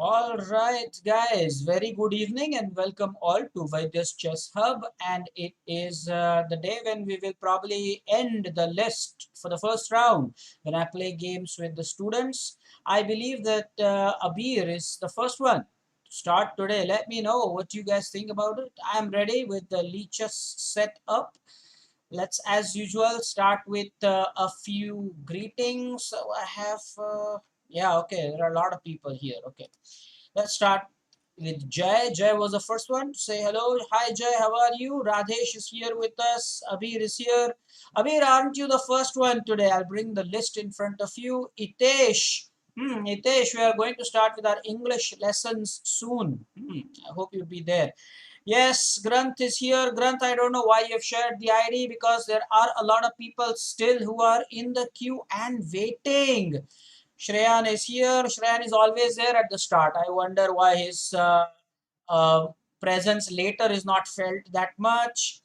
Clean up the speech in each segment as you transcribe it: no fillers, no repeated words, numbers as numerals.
All right, guys, very good evening and welcome all to Vaidya's Chess Hub. And it is the day when we will probably end the list for the first round when I play games with the students. I believe that Abir is the first one to start today. Let me know what you guys think about it. I am ready with the leeches set up. Let's, as usual, start with a few greetings. So I have, yeah, okay, there are a lot of people here. Okay. Let's start with Jay. Jay was the first one to say hello. Hi Jay, how are you? Radhesh is here with us. Abir is here. Abir, aren't you the first one today? I'll bring the list in front of you. Itesh. Itesh, we are going to start with our English lessons soon. I hope you'll be there. Yes, Granth is here. Granth, I don't know why you've shared the ID because there are a lot of people still who are in the queue and waiting. Shreyan is here. Shreyan is always there at the start. I wonder why his uh, presence later is not felt that much.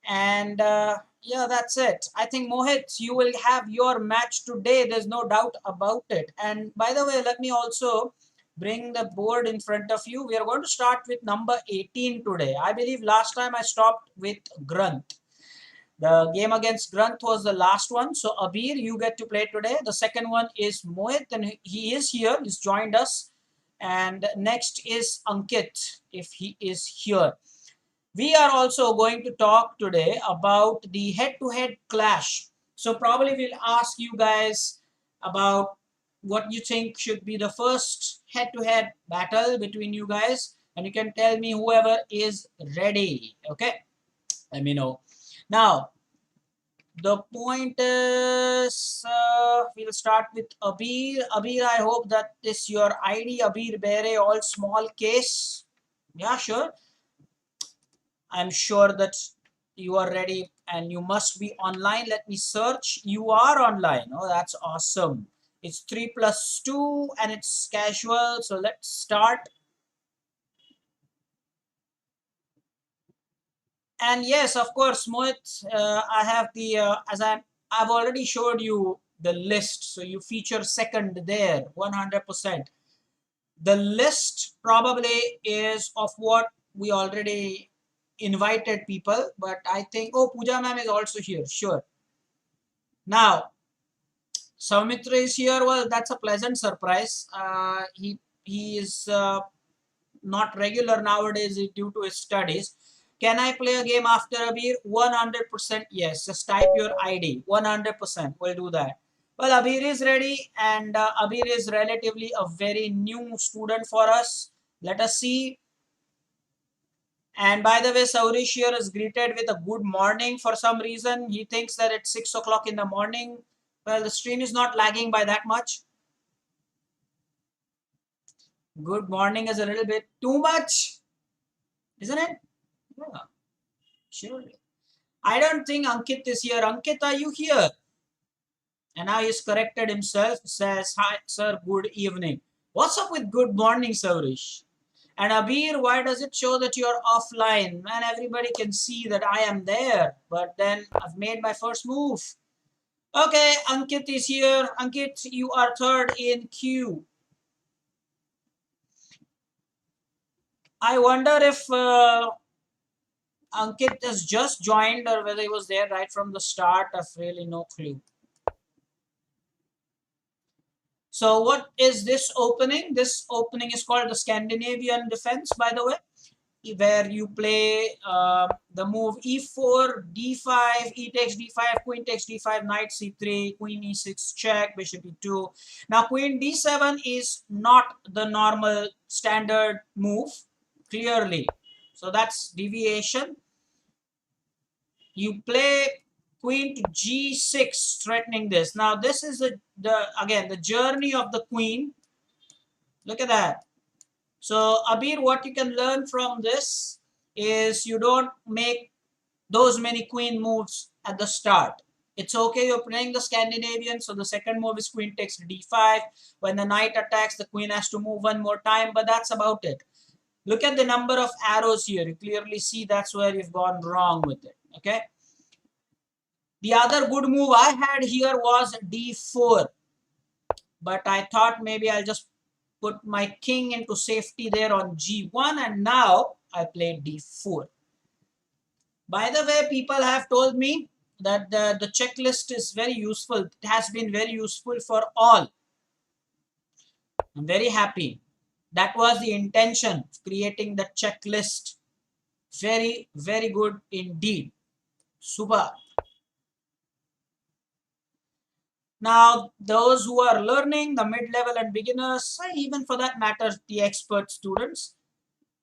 And yeah, that's it. I think Mohit, you will have your match today. There's no doubt about it. And by the way, let me also bring the board in front of you. We are going to start with number 18 today. I believe last time I stopped with Granth. The game against Granth was the last one. So Abir, you get to play today. The second one is Mohit, and he is here. He's joined us. And next is Ankit, if he is here. We are also going to talk today about the head-to-head clash. So probably we'll ask you guys about what you think should be the first head-to-head battle between you guys. And you can tell me whoever is ready. Okay? Let me know. Now, the point is, we'll start with Abir. Abir, I hope that is your ID. Abir Bere, all small case. Yeah, sure. I'm sure that you are ready and you must be online. Let me search. You are online. Oh, that's awesome. It's 3 plus 2 and it's casual. So let's start. And yes, of course, Mohit, I have the, I've already showed you the list. So you feature second there, 100%. The list probably is of what we already invited people, but I think, oh, Pooja ma'am is also here, sure. Now, Soumitra is here. Well, that's a pleasant surprise. He is not regular nowadays due to his studies. Can I play a game after Abir? 100% yes. Just type your ID. 100%. We'll do that. Well, Abir is ready, and Abir is relatively a very new student for us. Let us see. And by the way, Saurish here is greeted with a good morning for some reason. He thinks that it's 6 o'clock in the morning. Well, the stream is not lagging by that much. Good morning is a little bit too much, isn't it? Yeah, surely. I don't think Ankit is here. Ankit, are you here? And now he's corrected himself, says, hi, sir, good evening. What's up with good morning, Saurish? And Abir, why does it show that you're offline? Man, everybody can see that I am there. But then I've made my first move. Okay, Ankit is here. Ankit, you are third in queue. I wonder if Ankit has just joined or whether he was there right from the start. I've really no clue. So what is this opening? This opening is called the Scandinavian defense, by the way, where you play the move e4, d5, e takes d5, queen takes d5, knight c3, queen e6 check, bishop e2. Now queen d7 is not the normal standard move, clearly. So that's deviation. You play queen to g6, threatening this. Now this is again the journey of the queen. Look at that. So Abir, what you can learn from this is you don't make those many queen moves at the start. It's okay, you're playing the Scandinavian, so the second move is queen takes d5. When the knight attacks, the queen has to move one more time, but that's about it. Look at the number of arrows here. You clearly see that's where you've gone wrong with it. Okay. The other good move I had here was d4. But I thought maybe I'll just put my king into safety there on g1, and now I played d4. By the way, people have told me that the checklist is very useful. It has been very useful for all. I'm very happy. That was the intention of creating the checklist. Very, very good indeed. Super. Now, those who are learning, the mid-level and beginners, even for that matter, the expert students,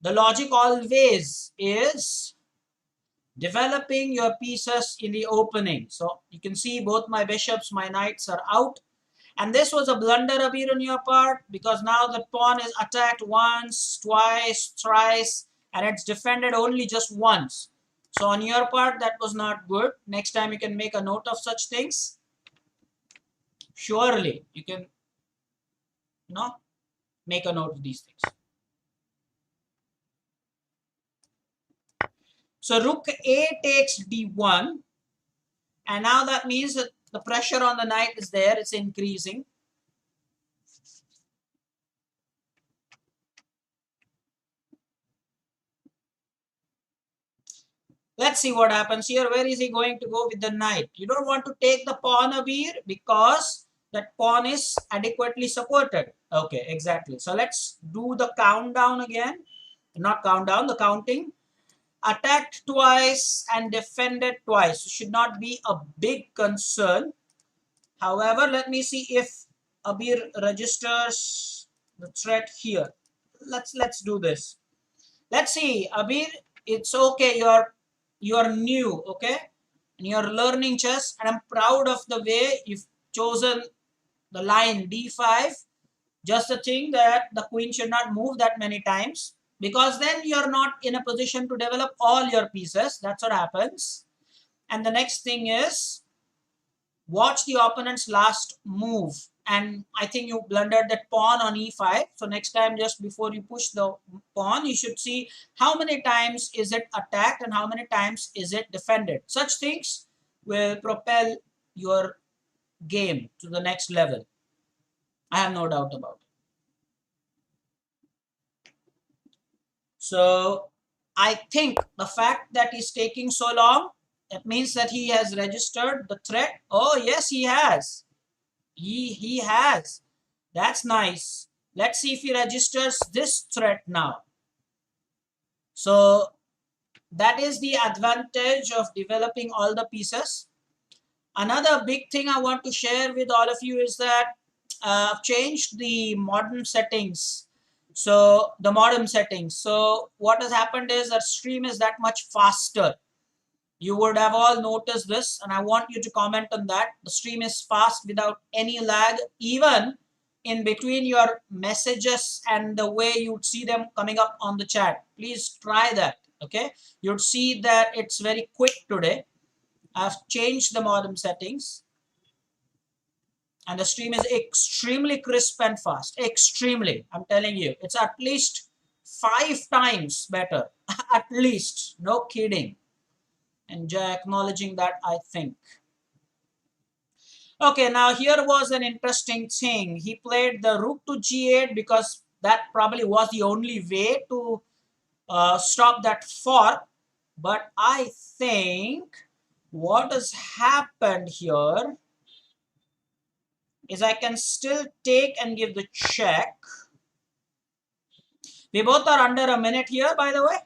the logic always is developing your pieces in the opening. So you can see both my bishops, my knights are out. And this was a blunder, Abir, on your part, because now the pawn is attacked once, twice, thrice, and it's defended only just once. So on your part, that was not good. Next time you can make a note of such things. Surely you can, make a note of these things. So rook A takes d1, and now that means that the pressure on the knight is there, it's increasing. Let's see what happens here. Where is he going to go with the knight? You don't want to take the pawn, Abir, because that pawn is adequately supported. Okay, exactly. So let's do the countdown again. Not countdown, the counting. Attacked twice and defended twice. Should not be a big concern. However, let me see if Abir registers the threat here. Let's do this. Let's see, Abir. It's okay. You're new, okay, and you're learning chess, and I'm proud of the way you've chosen the line d5. Just the thing that the queen should not move that many times, because then you're not in a position to develop all your pieces. That's what happens. And the next thing is watch the opponent's last move. And I think you blundered that pawn on e5. So next time, just before you push the pawn, you should see how many times is it attacked and how many times is it defended. Such things will propel your game to the next level. I have no doubt about it. So I think the fact that he's taking so long, it means that he has registered the threat. Oh, yes, he has. He has. That's nice. Let's see if he registers this threat now. So that is the advantage of developing all the pieces. Another big thing I want to share with all of you is that I've changed the modern settings. So the modem settings. So what has happened is our stream is that much faster. You would have all noticed this, and I want you to comment on that. The stream is fast without any lag, even in between your messages and the way you'd see them coming up on the chat. Please try that, okay? You'd see that it's very quick today. I've changed the modem settings, and the stream is extremely crisp and fast. Extremely, I'm telling you. It's at least 5 times better. At least, no kidding. And acknowledging that, I think. Okay, now here was an interesting thing. He played the rook to g8 because that probably was the only way to stop that fork. But I think what has happened here is I can still take and give the check. We both are under a minute here, by the way.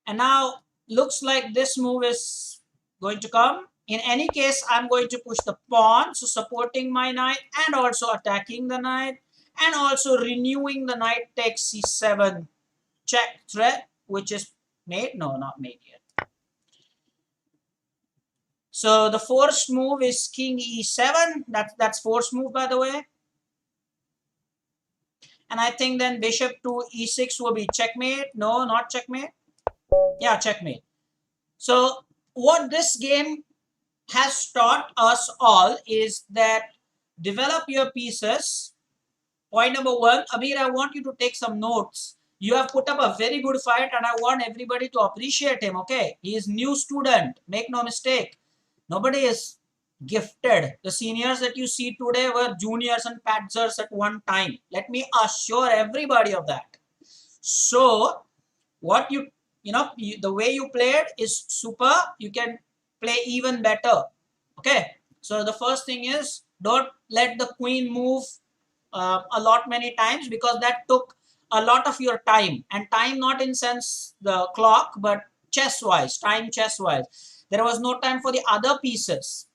And now looks like this move is going to come. In any case, I'm going to push the pawn, so supporting my knight and also attacking the knight and also renewing the knight takes c7 check threat, which is made. No, not made yet. So the forced move is king e7. That's forced move, by the way. And I think then bishop to e6 will be checkmate. No, not checkmate. Yeah, checkmate. So what this game has taught us all is that develop your pieces. Point number 1, Abir, I want you to take some notes. You have put up a very good fight and I want everybody to appreciate him, okay? He is new student. Make no mistake. Nobody is Gifted. The seniors that you see today were juniors and patzers at one time. Let me assure everybody of that. So what the way you played is super. You can play even better. Okay. So the first thing is, don't let the queen move a lot many times, because that took a lot of your time, and time not in sense the clock, but chess wise, time chess wise. There was no time for the other pieces.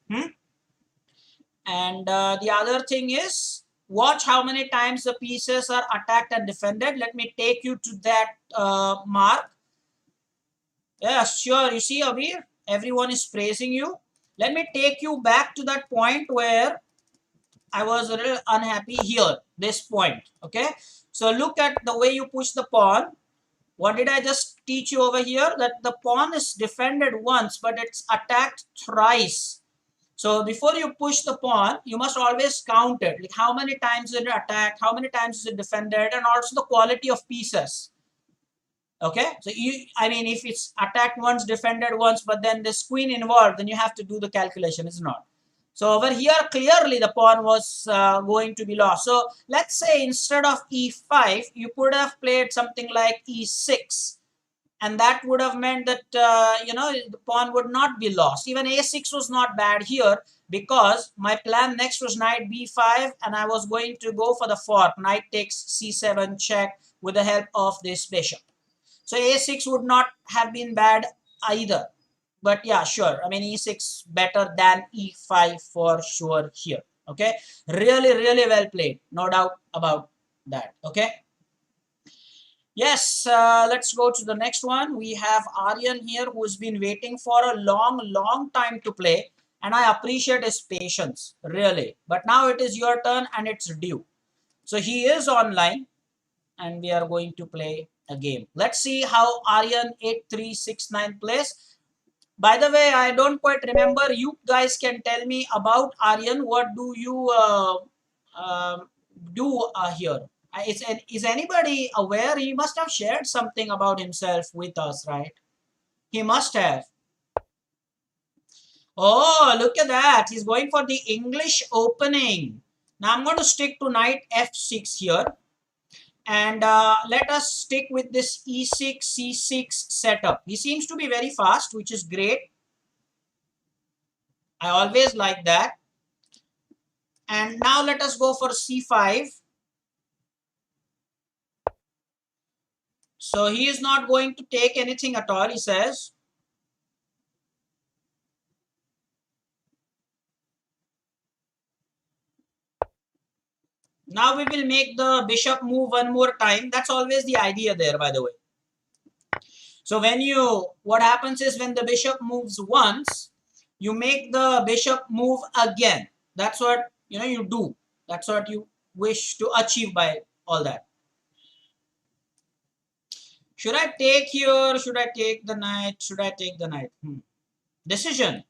And the other thing is, watch how many times the pieces are attacked and defended. Let me take you to that mark. Yeah, sure. You see, Abir, everyone is praising you. Let me take you back to that point where I was a little unhappy here, this point. Okay. So look at the way you push the pawn. What did I just teach you over here? That the pawn is defended once, but it's attacked thrice. So before you push the pawn, you must always count it. Like how many times is it attacked, how many times is it defended, and also the quality of pieces. Okay, so I mean, if it's attacked once, defended once, but then this queen involved, then you have to do the calculation, is not. So over here, clearly the pawn was going to be lost. So let's say instead of e5, you could have played something like e6. And that would have meant that, the pawn would not be lost. Even a6 was not bad here, because my plan next was knight b5, and I was going to go for the fork. Knight takes c7 check with the help of this bishop. So a6 would not have been bad either. But yeah, sure. I mean, e6 better than e5 for sure here. Okay. Really, really well played. No doubt about that. Okay. Yes, let's go to the next one. We have Aryan here, who has been waiting for a long, long time to play. And I appreciate his patience, really. But now it is your turn and it's due. So he is online, and we are going to play a game. Let's see how Aryan 8369 plays. By the way, I don't quite remember. You guys can tell me about Aryan. What do you do here? Is anybody aware? He must have shared something about himself with us, right? He must have. Oh, look at that. He's going for the English opening. Now I'm going to stick to knight f6 here. And let us stick with this e6, c6 setup. He seems to be very fast, which is great. I always like that. And now let us go for c5. So he is not going to take anything at all, he says. Now we will make the bishop move one more time. That's always the idea there, by the way. So what happens is, when the bishop moves once, you make the bishop move again. That's what, you do. That's what you wish to achieve by all that. Should I take here? Should I take the knight? Should I take the knight? Decision.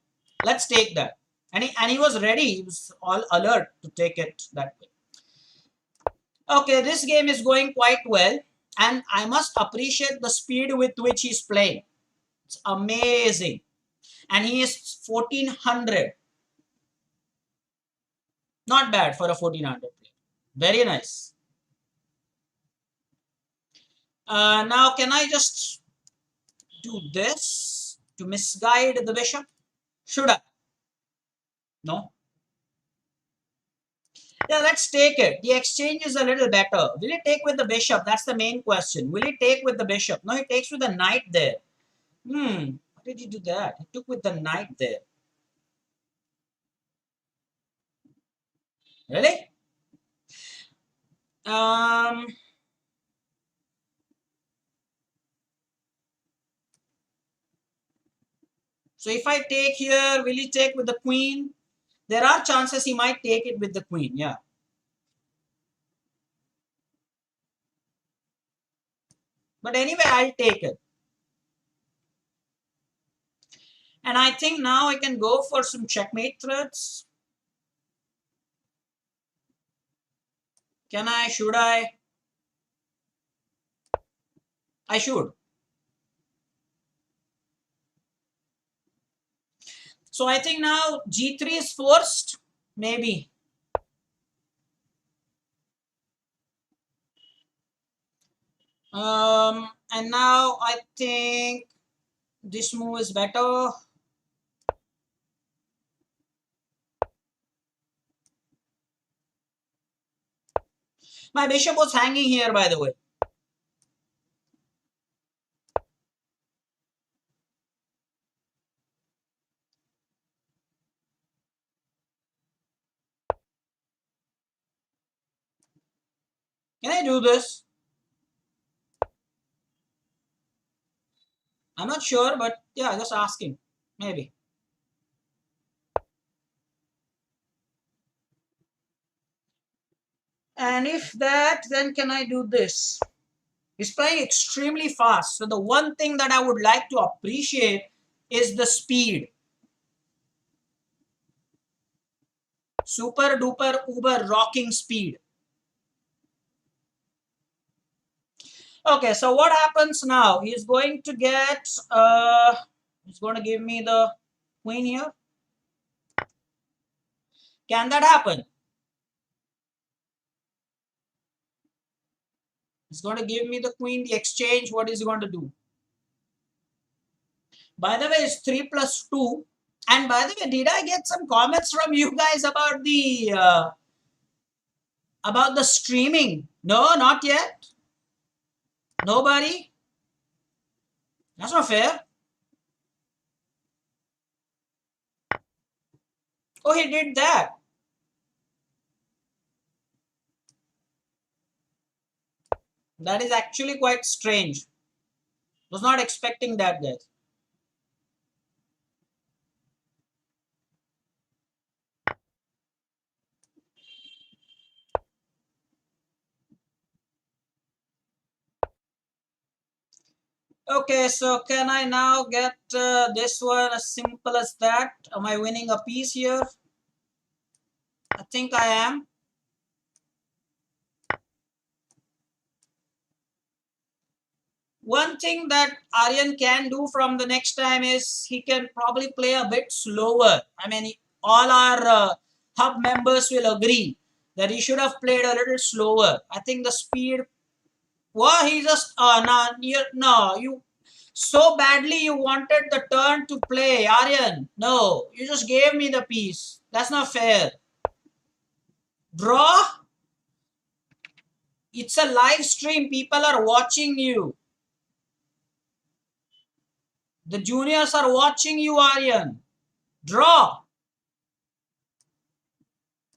Let's take that. And he was ready. He was all alert to take it that way. Okay, this game is going quite well. And I must appreciate the speed with which he's playing. It's amazing. And he is 1400. Not bad for a 1400 player. Very nice. Now, can I just do this to misguide the bishop? Should I? No. Yeah, let's take it. The exchange is a little better. Will he take with the bishop? That's the main question. Will he take with the bishop? No, he takes with the knight there. Why did he do that? He took with the knight there. Really? So if I take here, will he take with the queen? There are chances he might take it with the queen, yeah. But anyway, I'll take it. And I think now I can go for some checkmate threats. Can I? Should I? I should. So I think now g3 is forced, maybe. And now I think this move is better. My bishop was hanging here, by the way. Can I do this? I'm not sure, but yeah, just asking. Maybe. And if that, then can I do this? He's playing extremely fast. So the one thing that I would like to appreciate is the speed. Super duper uber rocking speed. Okay, so what happens now? He's going to get, he's going to give me the queen here. Can that happen? He's going to give me the queen, the exchange. What is he going to do? By the way, it's 3 plus 2. And by the way, did I get some comments from you guys about the streaming? No, not yet. Nobody? That's not fair. Oh, he did that. That is actually quite strange. Was not expecting that, guys. Okay, so can I now get this one as simple as that? Am I winning a piece here? I think I am. One thing that Aryan can do from the next time is he can probably play a bit slower. I mean, all our hub members will agree that he should have played a little slower. I think the speed. Well, he just no, you so badly you wanted the turn to play, Aryan. No, you just gave me the piece. That's not fair. Draw. It's a live stream. People are watching you. The juniors are watching you, Aryan. Draw.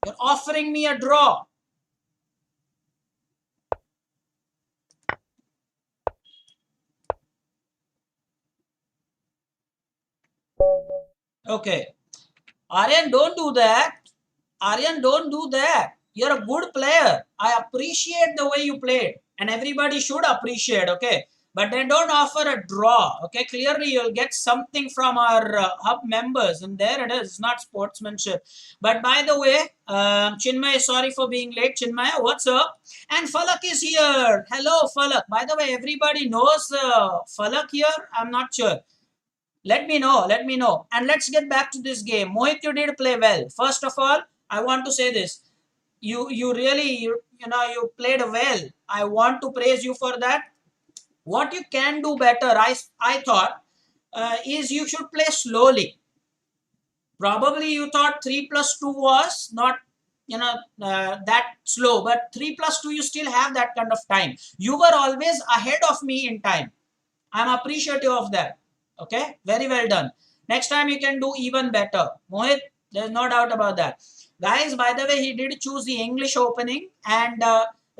You're offering me a draw. Okay. Aryan, don't do that. Aryan, don't do that. You're a good player. I appreciate the way you played. And everybody should appreciate, okay? But then don't offer a draw, okay? Clearly, you'll get something from our hub members. And there it is. It's not sportsmanship. But by the way, Chinmay, sorry for being late. Chinmay, what's up? And Falak is here. Hello, Falak. By the way, everybody knows Falak here? I'm not sure. Let me know. Let me know. And let's get back to this game. Mohit, you did play well. First of all, I want to say this. You really you played well. I want to praise you for that. What you can do better, I thought, is you should play slowly. Probably you thought 3 plus 2 was not that slow, but 3 plus 2 you still have that kind of time. You were always ahead of me in time. I'm appreciative of that. Okay, very well done. Next time you can do even better. Mohit, there's no doubt about that. Guys, by the way, he did choose the English opening. And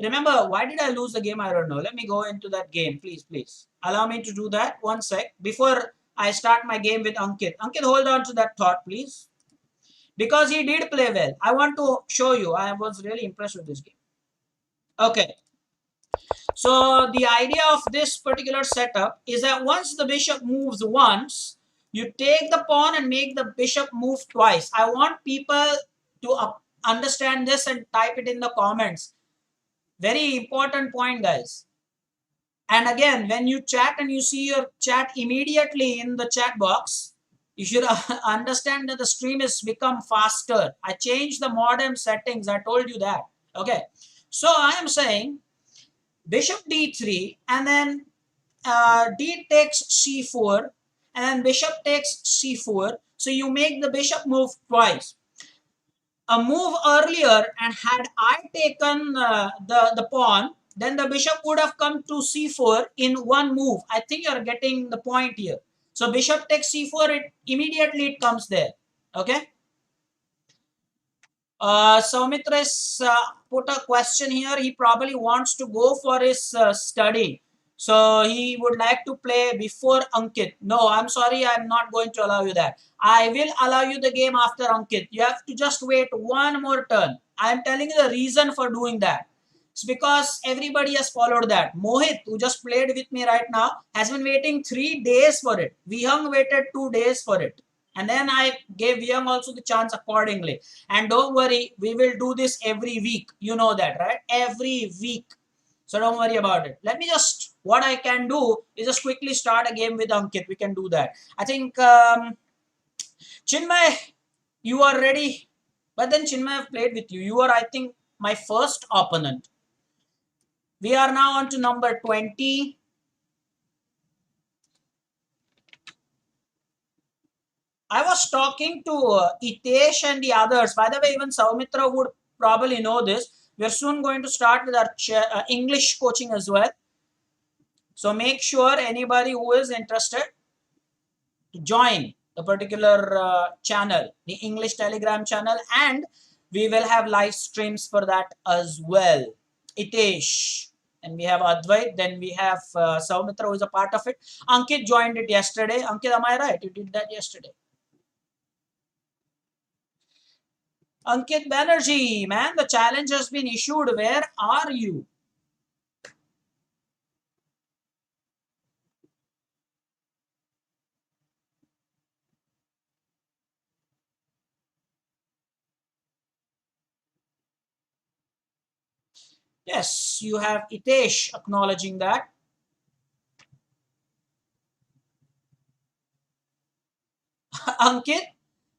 remember, why did I lose the game? I don't know. Let me go into that game, please, please. Allow me to do that. One sec. Before I start my game with Ankit. Ankit, hold on to that thought, please. Because he did play well. I want to show you. I was really impressed with this game. Okay. So the idea of this particular setup is that once the bishop moves once, you take the pawn and make the bishop move twice. I want people to understand this and type it in the comments. Very important point, guys. And again, when you chat and you see your chat immediately in the chat box, You should understand that the stream has become faster. I changed the modem settings. I told you that. Okay. So I am saying bishop d3 and then d takes c4 and then bishop takes c4. So you make the bishop move twice. A move earlier and had I taken the pawn, then the bishop would have come to c4 in one move. I think you're getting the point here. So bishop takes c4, it immediately it comes there. Okay. Saumitre's put a question here. He probably wants to go for his study. So he would like to play before Ankit. No, I'm sorry, I'm not going to allow you that. I will allow you the game after Ankit. You have to just wait one more turn. I'm telling you the reason for doing that. It's because everybody has followed that. Mohit, who just played with me right now, has been waiting 3 days for it. Vihang waited 2 days for it. And then I gave Vihang also the chance accordingly. And don't worry, we will do this every week. You know that, right? Every week. So don't worry about it. Let me just, what I can do is just quickly start a game with Ankit. We can do that. I think, Chinmay, you are ready. But then Chinmay, I've played with you. You are, I think, my first opponent. We are now on to number 20. I was talking to Itesh and the others. By the way, even Saumitra would probably know this. We're soon going to start with our English coaching as well. So make sure anybody who is interested to join the particular channel, the English Telegram channel, and we will have live streams for that as well. Itesh. And we have Advait, then we have Saumitra who is a part of it. Ankit joined it yesterday. Ankit, am I right? You did that yesterday. Ankit Banerjee, man, the challenge has been issued. Where are you? Yes, you have Itesh acknowledging that. Ankit,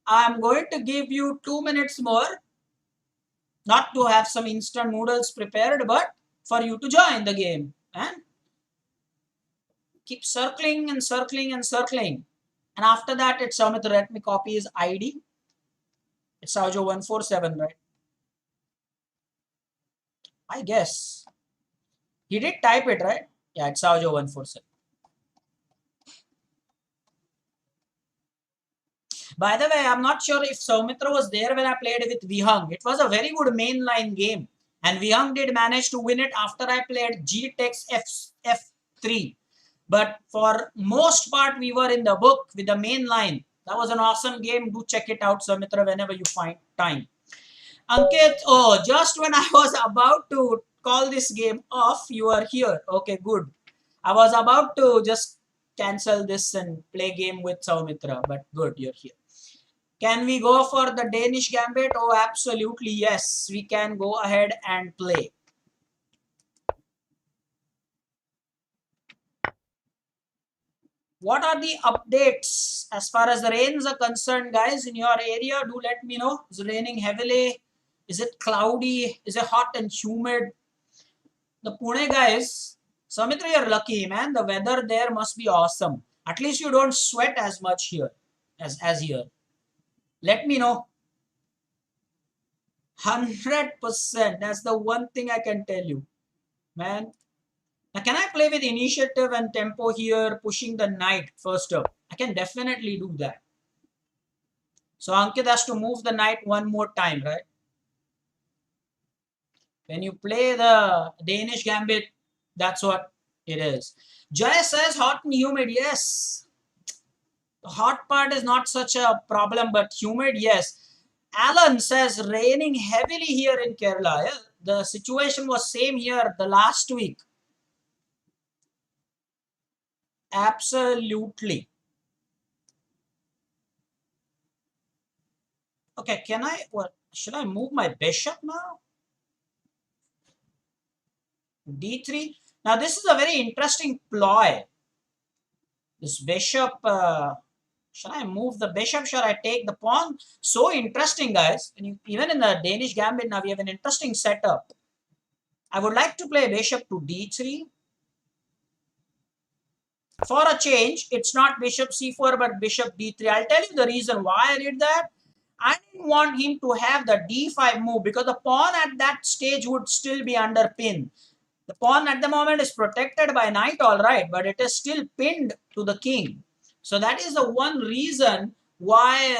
I'm going to give you 2 minutes more, not to have some instant noodles prepared, but for you to join the game. And keep circling and circling and circling. And after that, it's Samit. Let me copy his ID. It's Saujo147, right? I guess. He did type it, right? Yeah, it's Saujo147. By the way, I'm not sure if Soumitra was there when I played with Vihang. It was a very good mainline game. And Vihang did manage to win it after I played G takes F3. But for most part, we were in the book with the main line. That was an awesome game. Do check it out, Soumitra, whenever you find time. Ankit, oh, just when I was about to call this game off, you are here. Okay, good. I was about to just cancel this and play game with Soumitra, but good, you're here. Can we go for the Danish Gambit? Oh, absolutely, yes. We can go ahead and play. What are the updates as far as the rains are concerned, guys, in your area? Do let me know. Is it raining heavily? Is it cloudy? Is it hot and humid? The Pune guys, Samitra, you're lucky, man. The weather there must be awesome. At least you don't sweat as much here as here. Let me know. 100%. That's the one thing I can tell you, man. Now, can I play with initiative and tempo here, pushing the knight first up? I can definitely do that. So Ankit has to move the knight one more time, right? When you play the Danish Gambit, that's what it is. Jay says hot and humid. Yes. The hot part is not such a problem, but humid, yes. Alan says raining heavily here in Kerala. Yeah? The situation was same here the last week. Absolutely. Okay, can I, what, should I move my bishop now? D3. Now, this is a very interesting ploy. This bishop Should I move the bishop? Should I take the pawn? So interesting, guys. And even in the Danish gambit now, we have an interesting setup. I would like to play bishop to d3. For a change, it's not bishop c4 but bishop d3. I'll tell you the reason why I did that. I didn't want him to have the d5 move because the pawn at that stage would still be under pin. The pawn at the moment is protected by knight, all right, but it is still pinned to the king. So that is the one reason why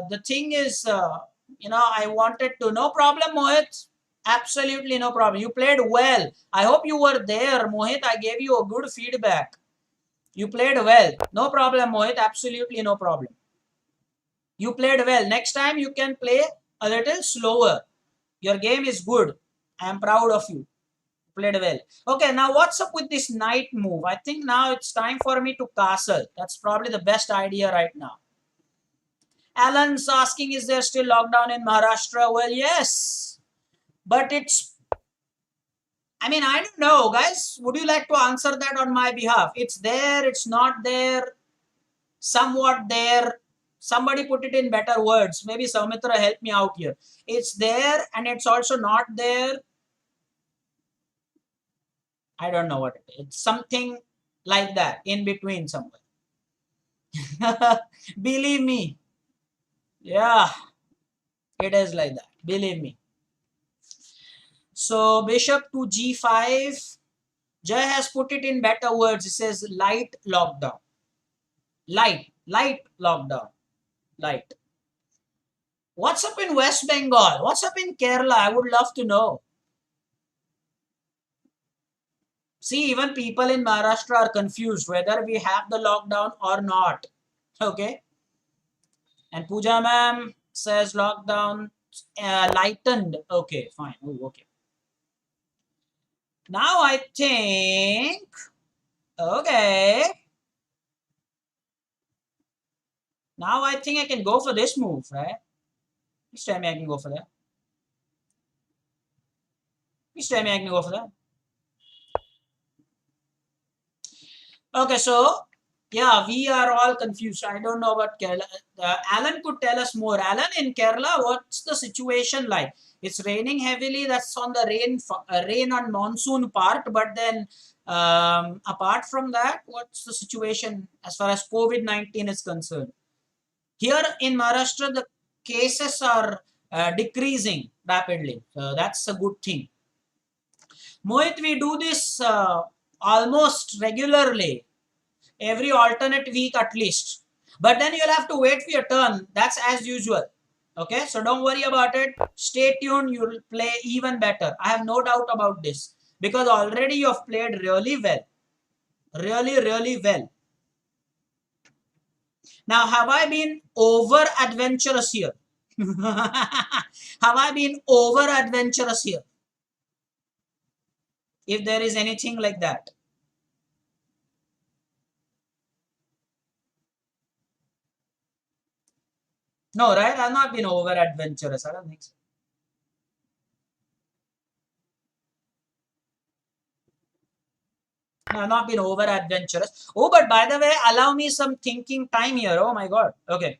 the thing is, I wanted to, no problem, Mohit. Absolutely no problem. You played well. I hope you were there, Mohit. I gave you a good feedback. You played well. No problem, Mohit. Absolutely no problem. You played well. Next time you can play a little slower. Your game is good. I am proud of you. Played well. Okay, now what's up with this knight move? I think now it's time for me to castle. That's probably the best idea right now. Alan's asking, is there still lockdown in Maharashtra? Well, yes. But I don't know, guys. Would you like to answer that on my behalf? It's there, it's not there, somewhat there. Somebody put it in better words. Maybe Saumitra help me out here. It's there and it's also not there. I don't know what it is. It's something like that in between somewhere. Believe me. Yeah, it is like that. Believe me. So bishop to g5. Jay has put it in better words. He says light lockdown. Light lockdown. Light. What's up in West Bengal? What's up in Kerala? I would love to know. See, even people in Maharashtra are confused whether we have the lockdown or not. Okay. And Pooja ma'am says lockdown lightened. Okay, fine. Oh, okay. Now I think, okay. Now I think I can go for this move, right? Please tell me I can go for that. Please tell me I can go for that. Okay, so yeah, we are all confused. I don't know about Kerala. Alan could tell us more. Alan, in Kerala, what's the situation like? It's raining heavily. That's on the rain on monsoon part. But then, apart from that, what's the situation as far as COVID-19 is concerned? Here in Maharashtra, the cases are decreasing rapidly. So that's a good thing. Mohit, we do this almost regularly, every alternate week at least. But then you'll have to wait for your turn. That's as usual. Okay, so don't worry about it. Stay tuned. You'll play even better. I have no doubt about this because already you have played really well. Really, really well. Now, have I been over adventurous here? Have I been over adventurous here? If there is anything like that. No, right? I've not been over adventurous. I don't think so. No, I've not been over adventurous. Oh, but by the way, allow me some thinking time here. Oh my God. Okay.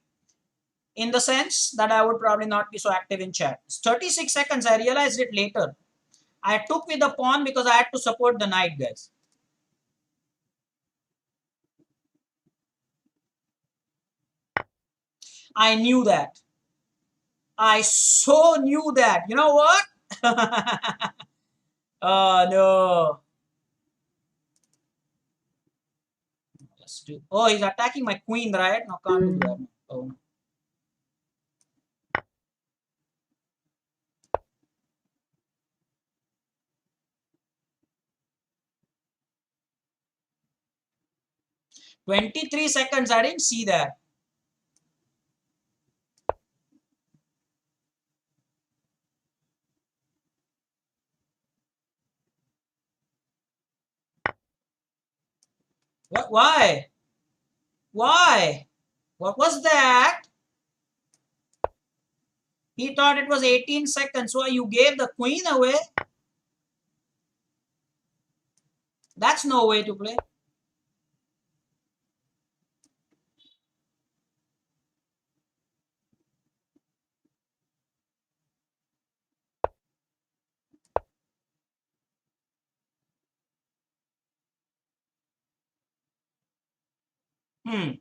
In the sense that I would probably not be so active in chat. It's 36 seconds. I realized it later. I took with the pawn because I had to support the knight, guys. I knew that. I so knew that. You know what? Oh, no. Let's do. Oh, he's attacking my queen, right? No, can't do that. Oh, no. 23 seconds. I didn't see that. What? Why? Why? What was that? He thought it was 18 seconds. So you gave the queen away? That's no way to play. Hmm.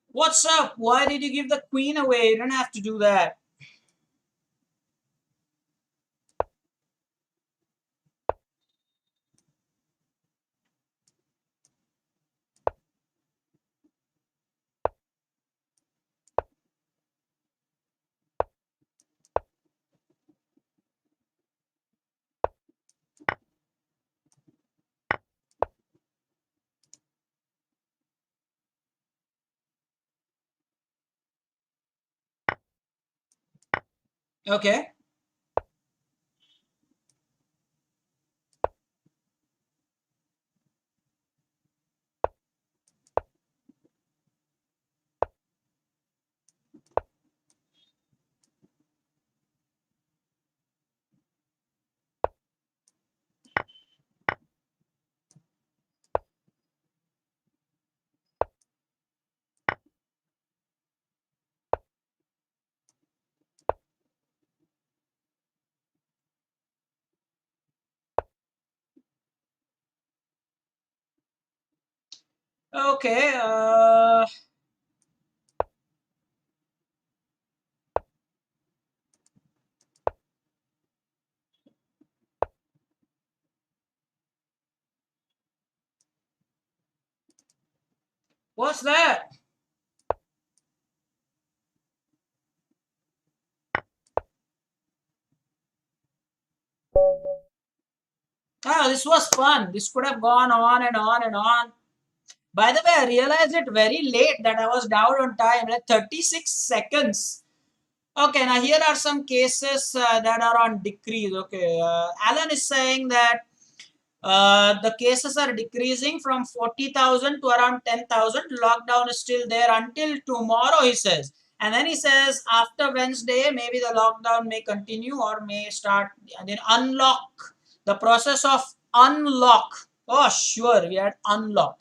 What's up? Why did you give the queen away? You don't have to do that. Okay. Okay. What's that? Ah, this was fun. This could have gone on and on and on. By the way, I realized it very late that I was down on time, like 36 seconds. Okay, now here are some cases that are on decrease. Okay, Alan is saying that the cases are decreasing from 40,000 to around 10,000. Lockdown is still there until tomorrow, he says. And then he says after Wednesday, maybe the lockdown may continue or may start and then unlock. The process of unlock. Oh, sure, we had unlock.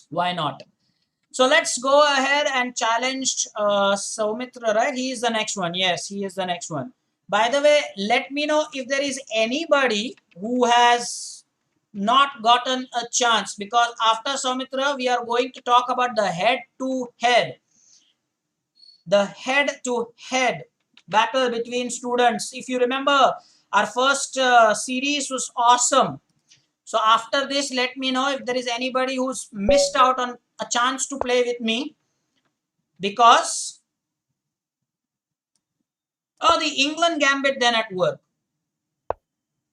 Why not? So let's go ahead and challenge Soumitra, right? He is the next one. Yes, he is the next one. By the way, let me know if there is anybody who has not gotten a chance, because after Soumitra, we are going to talk about the head to head, the head to head battle between students. If you remember, our first series was awesome. So after this, let me know if there is anybody who's missed out on a chance to play with me, because oh, the England gambit then at work.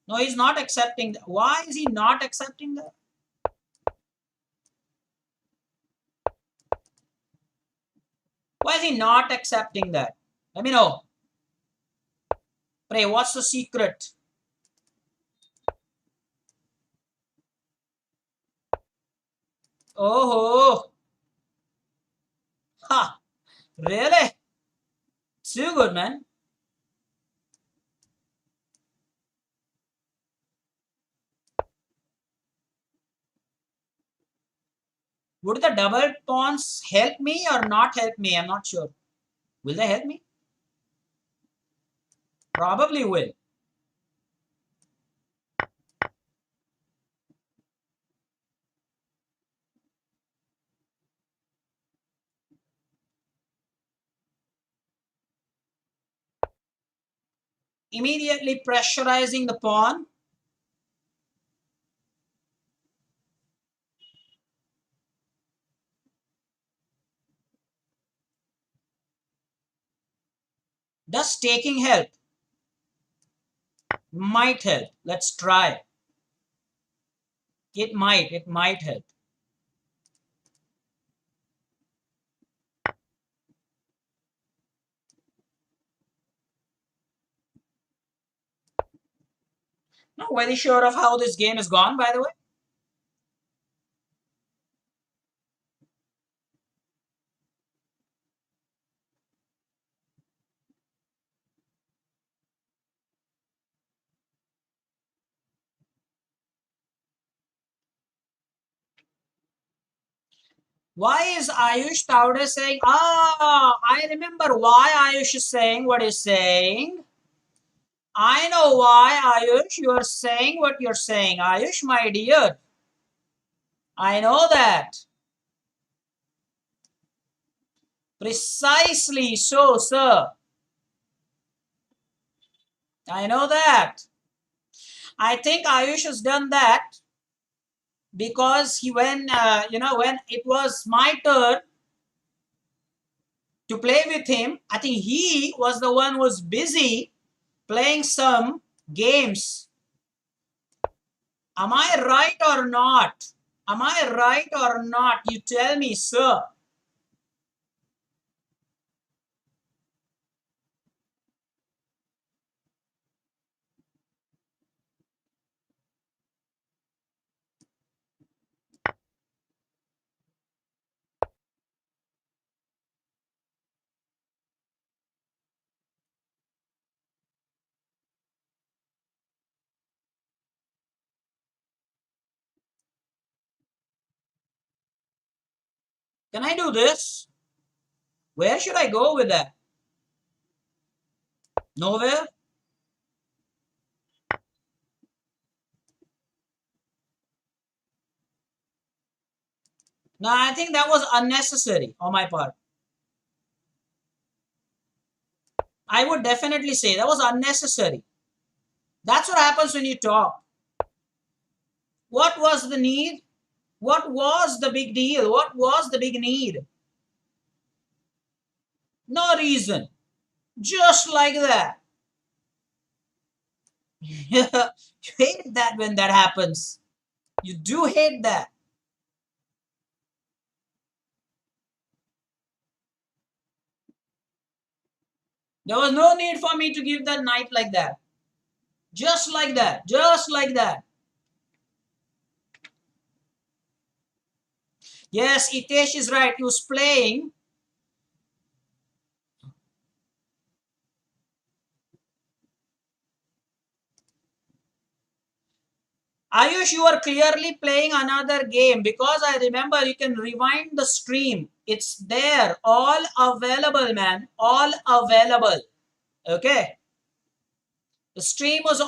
No, he's not accepting that. Why is he not accepting that? Why is he not accepting that? Let me know. Pray, what's the secret? Oh, ha, really? Too good, man. Would the double pawns help me or not help me? I'm not sure. Will they help me? Probably will. Immediately pressurizing the pawn. Does taking help? Might help. Let's try. It might help. Not very sure of how this game has gone, by the way. Why is Ayush Taude saying, I remember why Ayush is saying what he's saying. I know why, Ayush, you are saying what you're saying. Ayush, my dear, I know that. Precisely so, sir. I know that. I think Ayush has done that because when it was my turn to play with him, I think he was the one who was busy playing some games. Am I right or not? Am I right or not? You tell me, sir. Can I do this? Where should I go with that? Nowhere? No, I think that was unnecessary on my part. I would definitely say that was unnecessary. That's what happens when you talk. What was the need? What was the big deal? What was the big need? No reason. Just like that. You hate that when that happens. You do hate that. There was no need for me to give that knight like that. Just like that. Just like that. Yes, Itesh is right. He was playing. Ayush, you are clearly playing another game because I remember you can rewind the stream. It's there. All available, man. All available. Okay. The stream was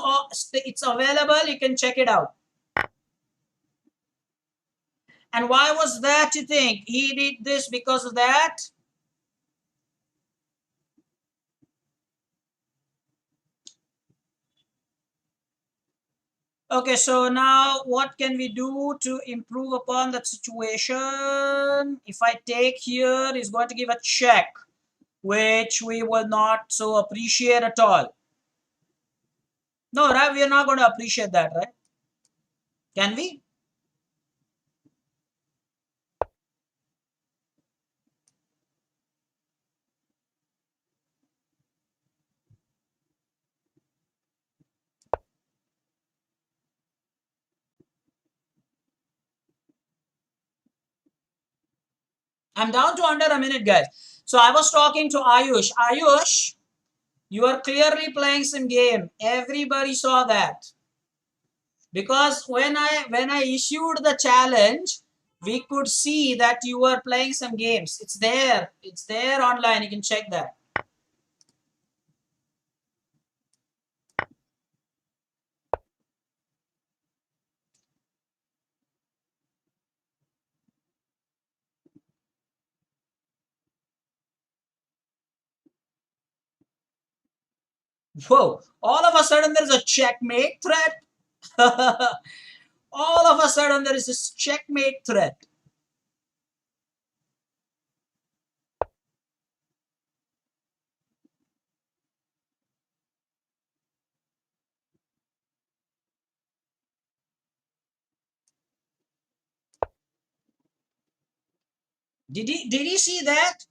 it's available. You can check it out. And why was that, you think? He did this because of that? Okay, so now what can we do to improve upon that situation? If I take here, is going to give a check, which we will not so appreciate at all. No, right? We are not going to appreciate that, right? Can we? I'm down to under a minute, guys. So I was talking to Ayush. Ayush, you are clearly playing some game. Everybody saw that. Because when I issued the challenge, we could see that you were playing some games. It's there online. You can check that. Whoa, all of a sudden there's a checkmate threat. All of a sudden there is this checkmate threat. Did he see that?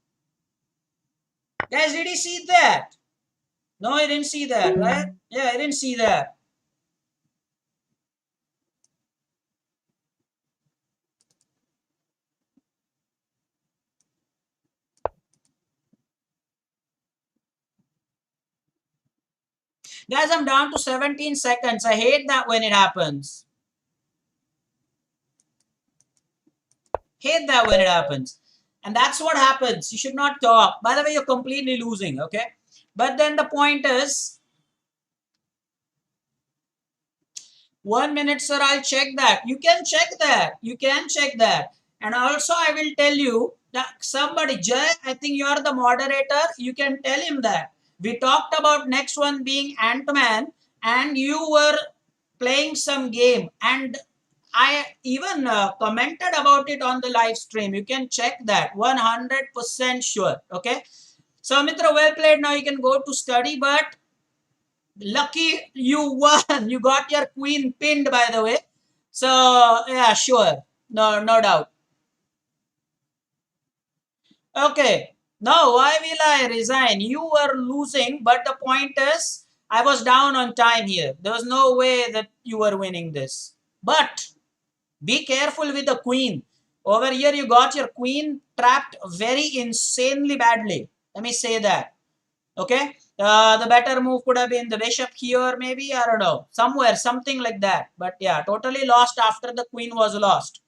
Guys, did he see that? No, he didn't see that, right? Yeah, I didn't see that. Guys, I'm down to 17 seconds. I hate that when it happens. Hate that when it happens. And that's what happens. You should not talk. By the way, you're completely losing, okay? But then the point is, 1 minute, sir. I'll check that. You can check that. You can check that. And also, I will tell you that somebody, Jay, I think you are the moderator. You can tell him that. We talked about next one being Ant-Man, and you were playing some game. And I even commented about it on the live stream. You can check that. 100% sure. Okay. So, Mitra, well played. Now you can go to study, but lucky you won. You got your queen pinned, by the way. So yeah, sure. No, no doubt. Okay. Now why will I resign? You were losing, but the point is, I was down on time here. There was no way that you were winning this. But be careful with the queen. Over here, you got your queen trapped very insanely badly. Let me say that. Okay. The better move could have been the bishop here, maybe. I don't know. Somewhere, something like that. But yeah, totally lost after the queen was lost.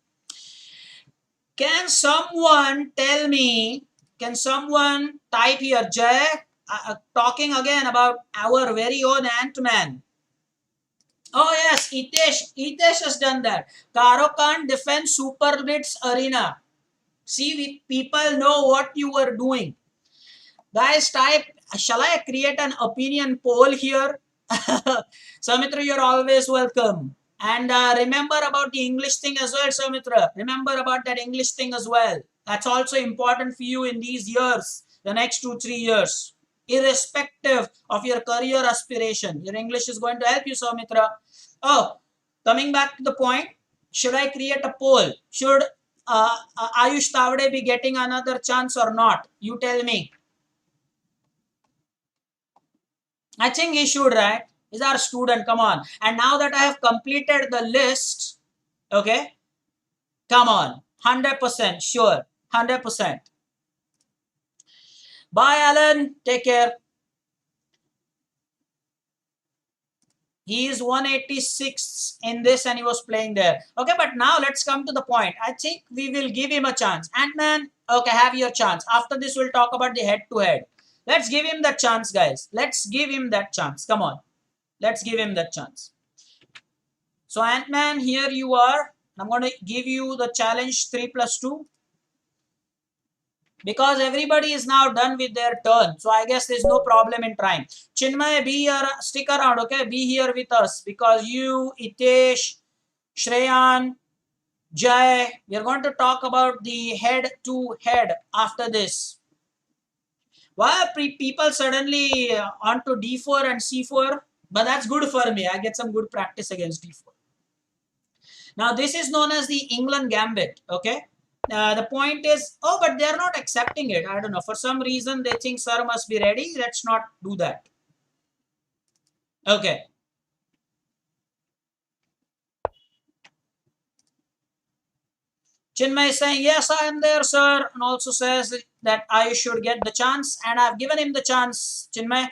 Can someone tell me, can someone type here, Jay, talking again about our very own Ant-Man. Oh yes, Itesh has done that. Karo Khan defends Super Blitz Arena. See, people know what you were doing. Guys, type, shall I create an opinion poll here? Samitra, you're always welcome. And remember about the English thing as well, Samitra. Remember about that English thing as well. That's also important for you in these years, the next 2-3 years. Irrespective of your career aspiration, your English is going to help you, Samitra. Oh, coming back to the point, should I create a poll? Should Ayush Tavade be getting another chance or not? You tell me. I think he should, right? He's our student, come on. And now that I have completed the list, okay, come on, 100% sure, 100%. Bye, Alan. Take care. He is 186 in this and he was playing there. Okay, but now let's come to the point. I think we will give him a chance. Ant-Man, okay, have your chance. After this, we'll talk about the head-to-head. Let's give him that chance, guys. Let's give him that chance. Come on. Let's give him that chance. So Ant-Man, here you are. I'm going to give you the challenge 3+2. Because everybody is now done with their turn. So I guess there's no problem in trying. Chinmay, be here, stick around, okay? Be here with us. Because you, Itesh, Shreyan, Jay, we are going to talk about the head-to-head after this. Why are people suddenly onto D4 and C4? But that's good for me. I get some good practice against D4. Now, this is known as the England Gambit, okay? The point is, oh, but they're not accepting it. I don't know. For some reason, they think sir must be ready. Let's not do that. Okay. Chinmay is saying, yes, I am there, sir. And also says that I should get the chance. And I've given him the chance, Chinmay.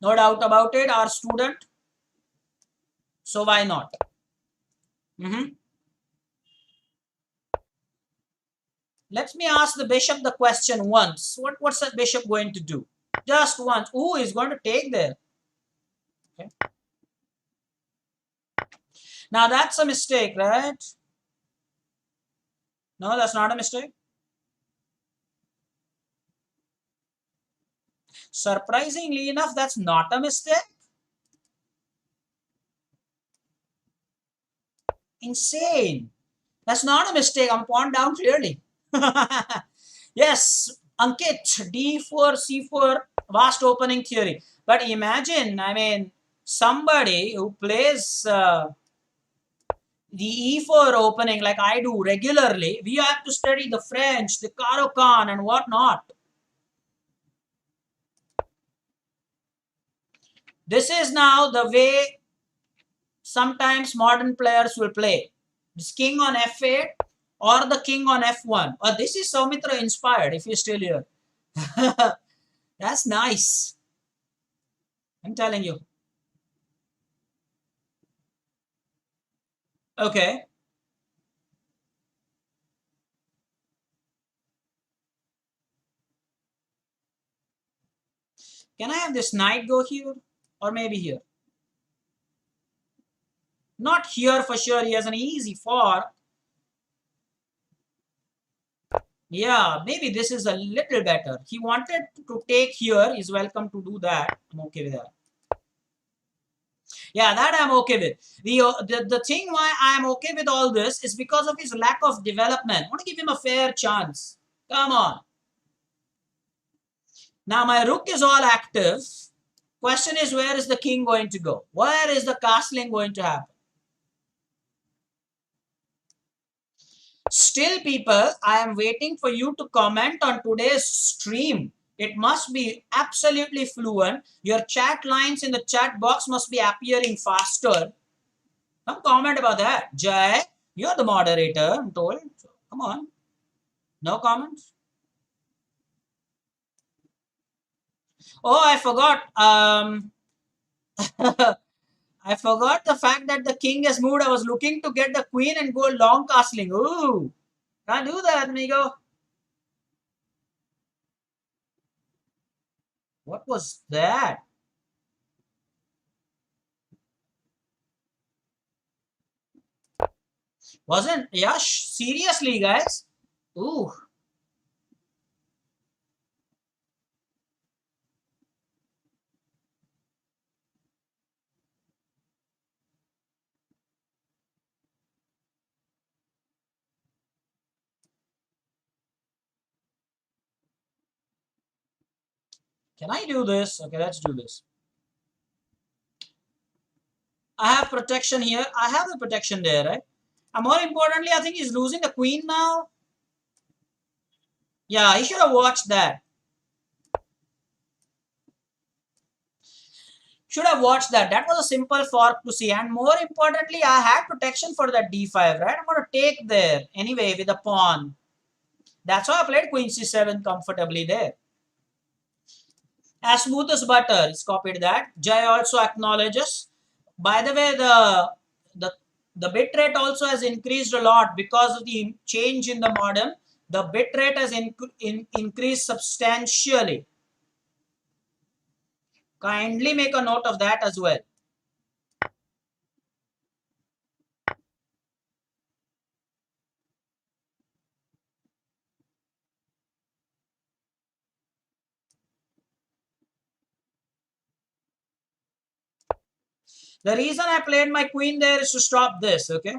No doubt about it, our student. So why not? Let me ask the bishop the question once. What's the bishop going to do? Just once. Ooh, he's going to take there. Okay. Now that's a mistake, right? No, that's not a mistake. Surprisingly enough, that's not a mistake. Insane. That's not a mistake. I'm pawned down clearly. Yes, Ankit, D4, C4, vast opening theory. But imagine, I mean, somebody who plays the E4 opening like I do regularly, we have to study the French, the Karo Khan, and whatnot. This is now the way sometimes modern players will play. This king on F8 or the king on F1. Oh, this is Soumitra inspired if you're still here. That's nice. I'm telling you. Okay. Can I have this knight go here? Or maybe here? Not here for sure. He has an easy fork. Yeah, maybe this is a little better. He wanted to take here. He's welcome to do that. I'm okay with that. Yeah, that I'm okay with. The thing why I'm okay with all this is because of his lack of development. I want to give him a fair chance. Come on. Now my rook is all active. Question is, where is the king going to go? Where is the castling going to happen? Still, people, I am waiting for you to comment on today's stream. It must be absolutely fluent. Your chat lines in the chat box must be appearing faster. Some comment about that. Jay, you're the moderator, I'm told. So, come on. No comments? Oh, I forgot. I forgot the fact that the king has moved. I was looking to get the queen and go long castling. Ooh, can't do that, amigo. What was that? Wasn't Yash? Seriously, guys? Ooh. Can I do this? Okay, let's do this. I have protection here. I have the protection there, right? And more importantly, I think he's losing the queen now. Yeah, he should have watched that. Should have watched that. That was a simple fork to see. And more importantly, I had protection for that d5, right? I'm going to take there anyway with a pawn. That's why I played queen c7 comfortably there. As smooth as butter. He's copied that. Jay also acknowledges. By the way, the the bit rate also has increased a lot because of the change in the modem. The bit rate has increased substantially. Kindly make a note of that as well. The reason I played my queen there is to stop this, okay?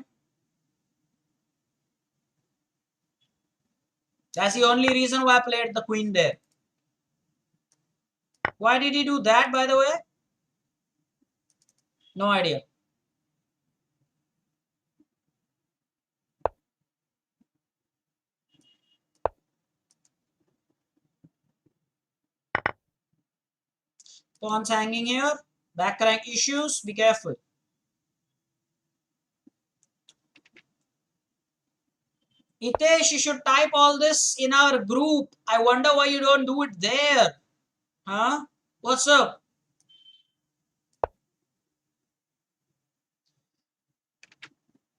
That's the only reason why I played the queen there. Why did he do that, by the way? No idea. Pawns hanging here. Back rank issues. Be careful. Hitesh, you should type all this in our group. I wonder why you don't do it there. Huh? What's up?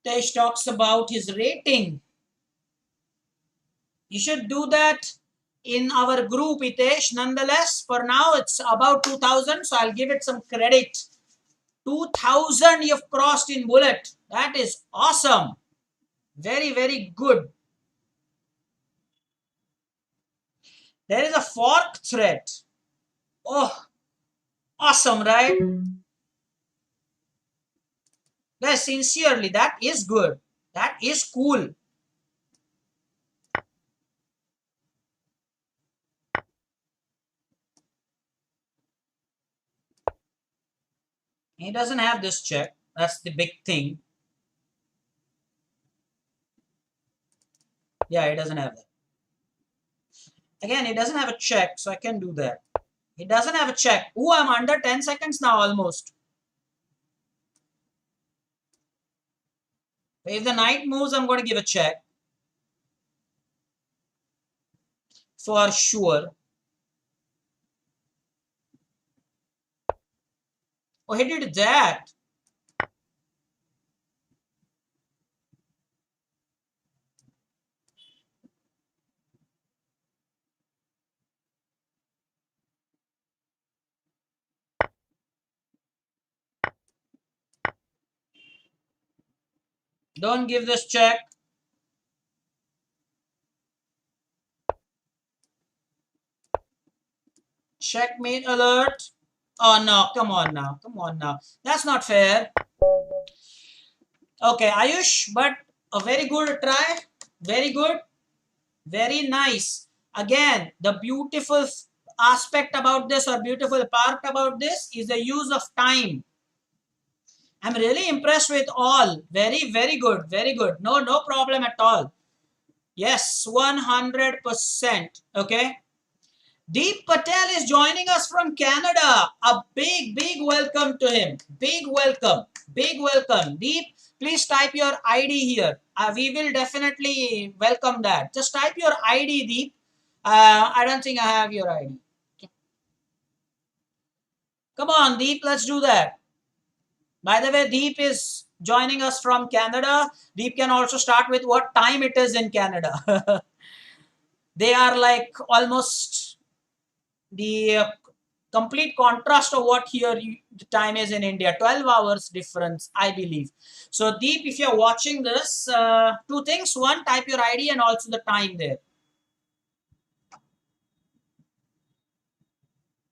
Hitesh talks about his rating. You should do that in our group, Hitesh. Nonetheless, for now, it's about 2000, so I'll give it some credit. 2000 you've crossed in bullet. That is awesome. Very, very good. There is a fork threat. Oh, awesome, right? Yes, sincerely, that is good. That is cool. He doesn't have this check. That's the big thing. Yeah, he doesn't have that. Again, he doesn't have a check, so I can do that. He doesn't have a check. Ooh, I'm under 10 seconds now almost. If the knight moves, I'm going to give a check. For sure. Oh, he did that. Don't give this check. Checkmate alert. Oh no, come on now. Come on now. That's not fair. Okay, Ayush, but a very good try. Very good. Very nice. Again, the beautiful aspect about this or beautiful part about this is the use of time. I'm really impressed with all. Very, very good. Very good. No, no problem at all. Yes, 100%. Okay. Deep Patel is joining us from Canada. A big, big welcome to him. Big welcome. Big welcome. Deep, please type your ID here. We will definitely welcome that. Just type your ID, Deep. I don't think I have your ID. Come on, Deep, let's do that. By the way, Deep is joining us from Canada. Deep can also start with what time it is in Canada. They are like almost the complete contrast of what here the time is in India. 12 hours difference, I believe. So Deep, if you're watching this, two things. One, type your ID and also the time there.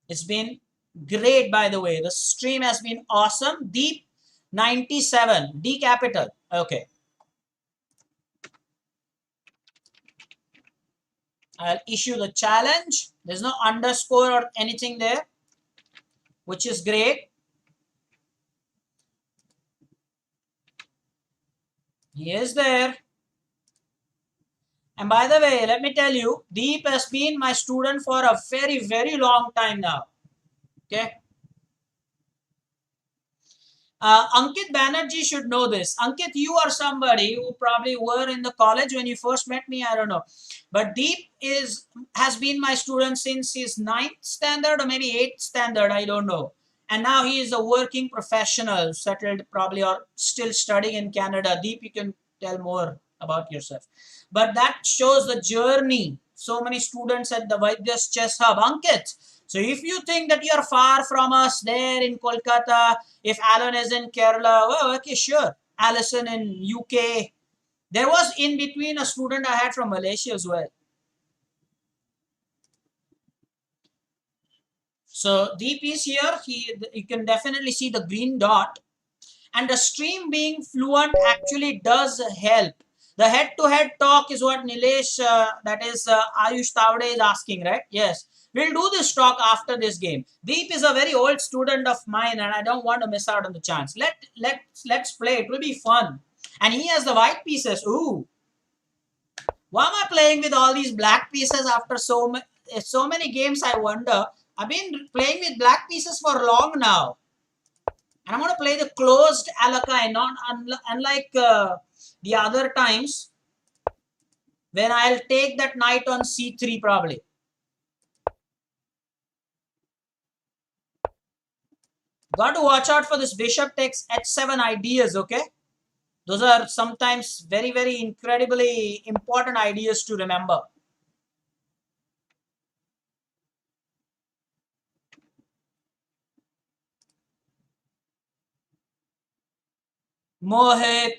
It's been great, by the way. The stream has been awesome. Deep 97, D capital. Okay. I'll issue the challenge. There's no underscore or anything there, which is great. He is there. And by the way, let me tell you, Deep has been my student for a very, very long time now. Okay. Ankit Banerjee should know this. Ankit, you are somebody who probably were in the college when you first met me. I don't know. But Deep has been my student since his 9th standard or maybe 8th standard. I don't know. And now he is a working professional, settled probably or still studying in Canada. Deep, you can tell more about yourself. But that shows the journey. So many students at the Vaidya's Chess Hub. Ankit, so if you think that you are far from us there in Kolkata, if Alan is in Kerala, well, okay, sure. Alison in UK. There was in between a student I had from Malaysia as well. So Deep is here. You can definitely see the green dot. And the stream being fluent actually does help. The head-to-head talk is what Nilesh, that is Ayush Tavade is asking, right? Yes. We'll do this talk after this game. Deep is a very old student of mine and I don't want to miss out on the chance. Let's play. It will be fun. And he has the white pieces. Ooh. Why am I playing with all these black pieces after so many games, I wonder. I've been playing with black pieces for long now. And I'm going to play the closed alakai, not unlike the other times when I'll take that knight on c3 probably. Got to watch out for this bishop takes h7 ideas, okay? Those are sometimes very, very incredibly important ideas to remember. Mohit,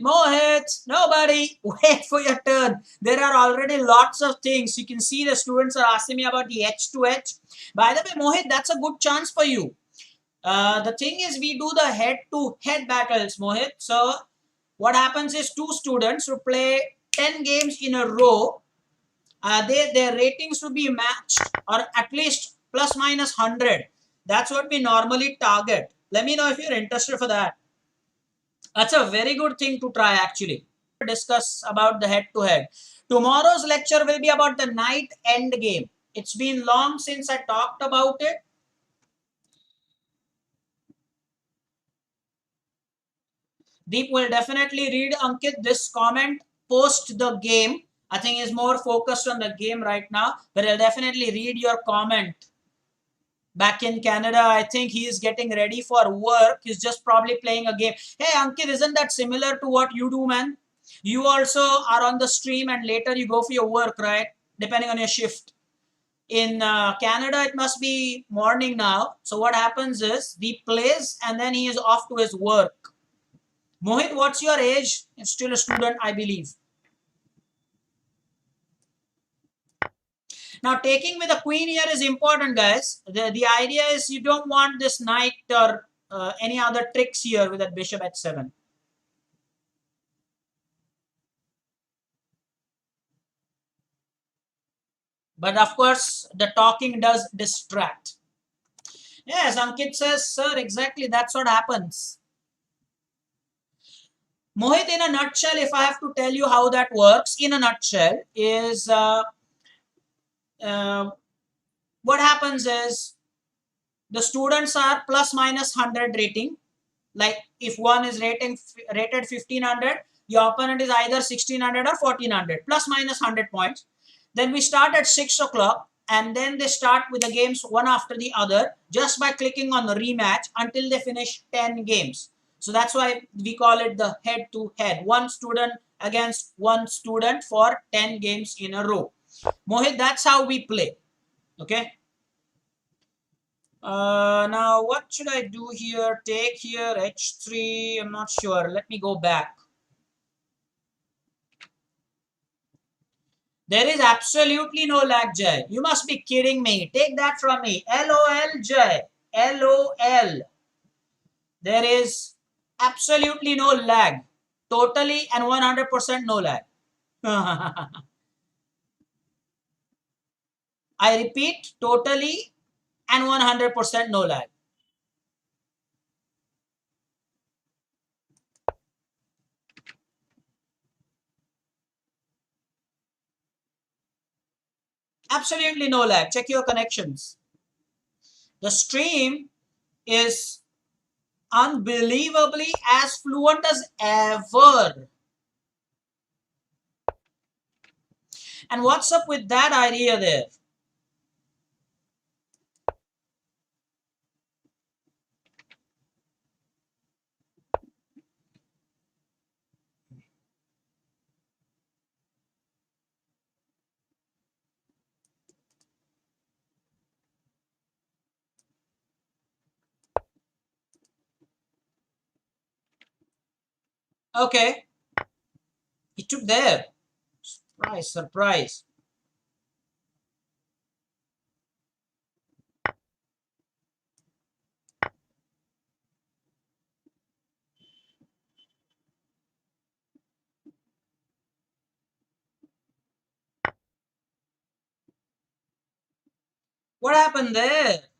nobody, wait for your turn. There are already lots of things. You can see the students are asking me about the H to H. By the way, Mohit, that's a good chance for you. The thing is, we do the head-to-head battles, Mohit. So what happens is two students who play 10 games in a row, their ratings will be matched or at least plus minus 100. That's what we normally target. Let me know if you're interested for that. That's a very good thing to try actually. Discuss about the head-to-head. Tomorrow's lecture will be about the knight end game. It's been long since I talked about it. Deep will definitely read Ankit this comment post the game. I think he's more focused on the game right now, but I'll definitely read your comment. Back in Canada, I think he is getting ready for work. He's just probably playing a game. Hey Ankit, isn't that similar to what you do, man? You also are on the stream and later you go for your work, right? Depending on your shift. In Canada, it must be morning now. So what happens is he plays and then he is off to his work. Mohit, what's your age? You're still a student, I believe. Now, taking with a queen here is important, guys. The idea is you don't want this knight or any other tricks here with that bishop at 7. But of course, the talking does distract. Yes, Ankit says, sir, exactly that's what happens. Mohit, in a nutshell, if I have to tell you how that works, in a nutshell, is uh, what happens is the students are plus minus 100 rating. Like if one is rated 1500, your opponent is either 1600 or 1400, plus minus 100 points. Then we start at 6 o'clock and then they start with the games one after the other just by clicking on the rematch until they finish 10 games. So that's why we call it the head to head. One student against one student for 10 games in a row. Mohit, that's how we play. Okay. Now what should I do here? Take here h3. I'm not sure. Let me go back. There is absolutely no lag, Jay. You must be kidding me. Take that from me. LOL, Jay. LOL. There is absolutely no lag. Totally and 100% no lag. I repeat, totally and 100% no lag. Absolutely no lag. Check your connections. The stream is unbelievably as fluent as ever. And what's up with that idea there? Okay, he took there. Surprise, surprise. What happened there?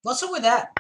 What's up with that?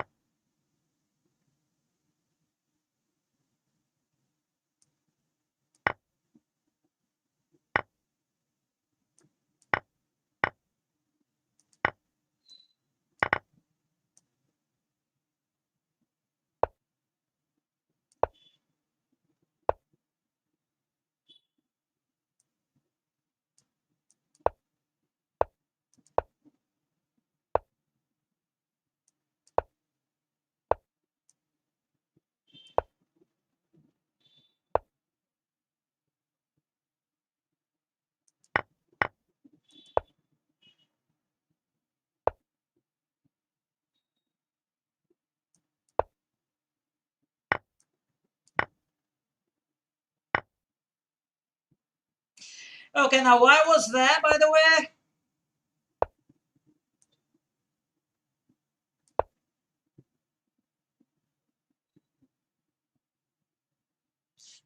Okay, now why was that, by the way?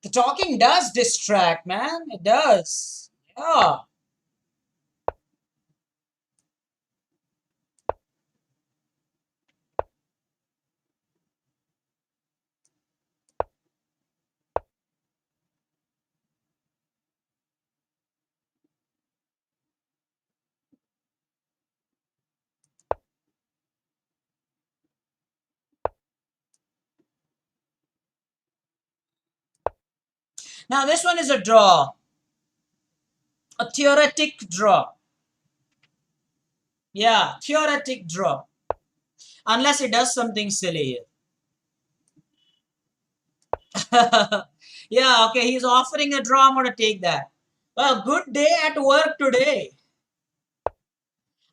The talking does distract, man. It does. Yeah. Now this one is a draw, a theoretic draw. Yeah, theoretic draw. Unless it does something silly here. Yeah, okay, he's offering a draw. I'm going to take that. Well, good day at work today.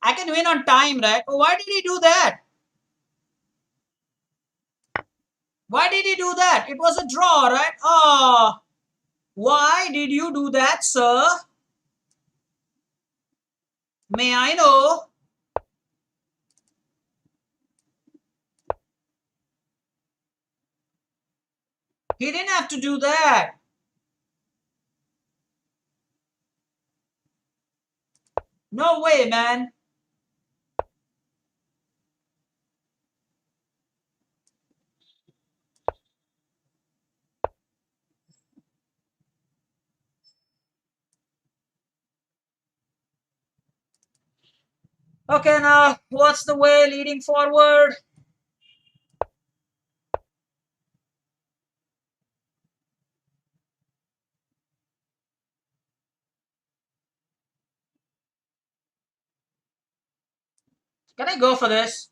I can win on time, right? Oh, why did he do that? Why did he do that? It was a draw, right? Oh, why did you do that, sir? May I know? He didn't have to do that. No way, man. Okay, now, what's the way leading forward? Can I go for this?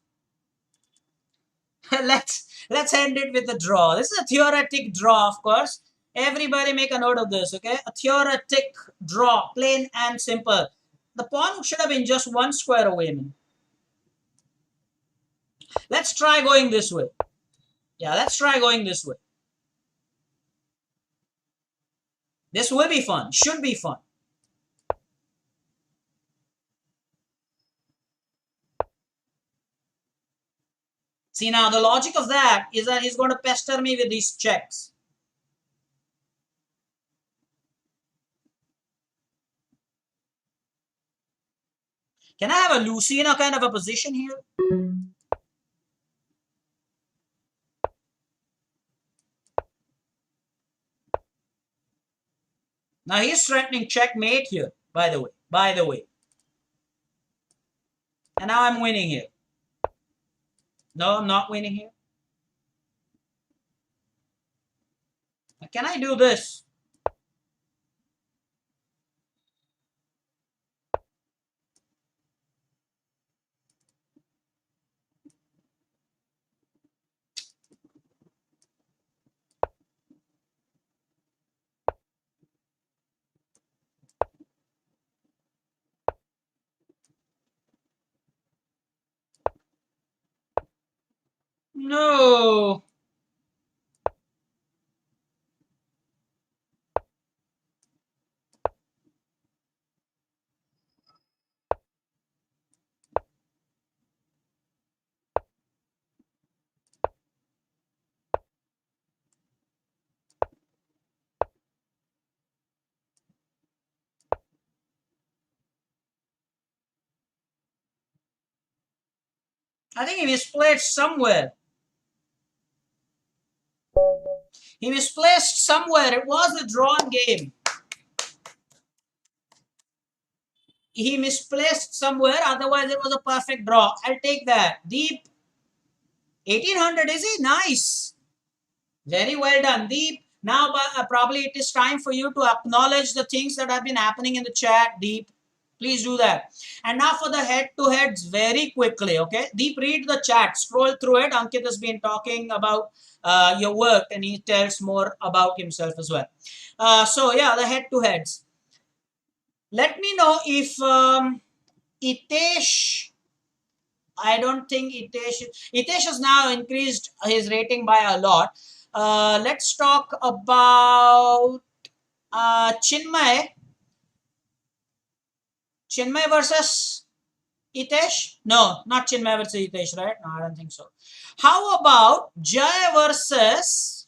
let's end it with a draw. This is a theoretic draw, of course. Everybody make a note of this, okay? A theoretic draw, plain and simple. The pawn should have been just one square away, man. Let's try going this way. Yeah, let's try going this way. This will be fun. Should be fun. See, now the logic of that is that he's going to pester me with these checks. Can I have a Lucina kind of a position here? Now he's threatening checkmate here, by the way. By the way. And now I'm winning here. No, I'm not winning here. Can I do this? No. I think he misplaced somewhere. He misplaced somewhere. It was a drawn game. He misplaced somewhere. Otherwise, it was a perfect draw. I'll take that. Deep. 1800, is he? Nice. Very well done, Deep. Now, probably it is time for you to acknowledge the things that have been happening in the chat, Deep. Please do that. And now for the head-to-heads very quickly, okay? Deep, read the chat. Scroll through it. Ankit has been talking about your work and he tells more about himself as well. So, yeah, the head-to-heads. Let me know if Itesh, I don't think Itesh has now increased his rating by a lot. Let's talk about Chinmay. Chinmay versus Itesh? No, not Chinmay versus Itesh, right? No, I don't think so. How about Jay versus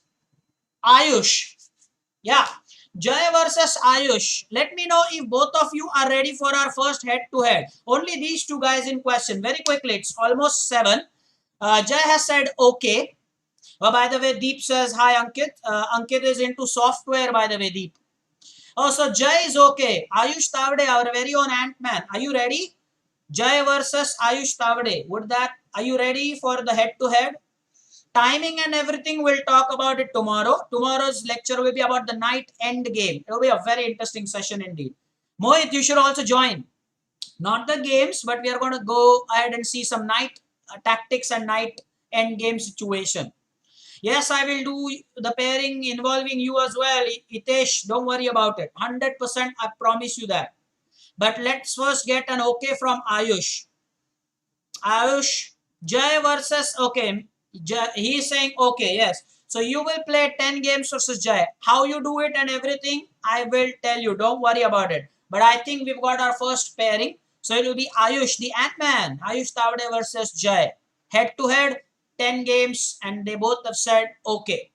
Ayush? Yeah, Jay versus Ayush. Let me know if both of you are ready for our first head-to-head. Only these two guys in question. Very quickly, it's almost 7. Jay has said okay. By the way, Deep says hi, Ankit. Ankit is into software, by the way, Deep. Oh, so Jay is okay. Ayush Tavade, our very own Ant-Man. Are you ready? Jay versus Ayush Tavade. Are you ready for the head-to-head? Timing and everything, we'll talk about it tomorrow. Tomorrow's lecture will be about the night end game. It will be a very interesting session indeed. Mohit, you should also join. Not the games, but we are going to go ahead and see some night tactics and night end game situation. Yes, I will do the pairing involving you as well, Itesh. Don't worry about it. 100%, I promise you that. But let's first get an okay from Ayush. Ayush, Jay versus okay. Jay, he's saying okay, yes. So you will play 10 games versus Jay. How you do it and everything, I will tell you. Don't worry about it. But I think we've got our first pairing. So it will be Ayush, the Ant-Man. Ayush Tavade versus Jay. Head to head, 10 games, and they both have said okay.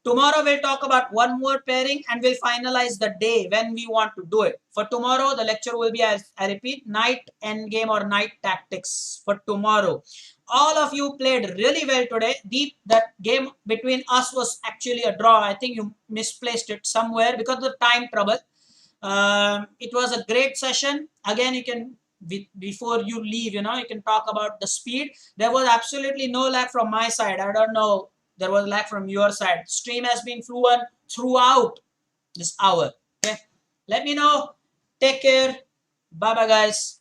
Tomorrow we'll talk about one more pairing and we'll finalize the day when we want to do it. For tomorrow, the lecture will be, as I repeat, night end game or night tactics for tomorrow. All of you played really well today. Deep, that game between us was actually a draw. I think you misplaced it somewhere because of time trouble. It was a great session. Again, you can, before you leave, you can talk about the speed. There was absolutely no lag from my side. I don't know. There was lag from your side. Stream has been fluent throughout this hour. Okay. Let me know. Take care. Bye bye, guys.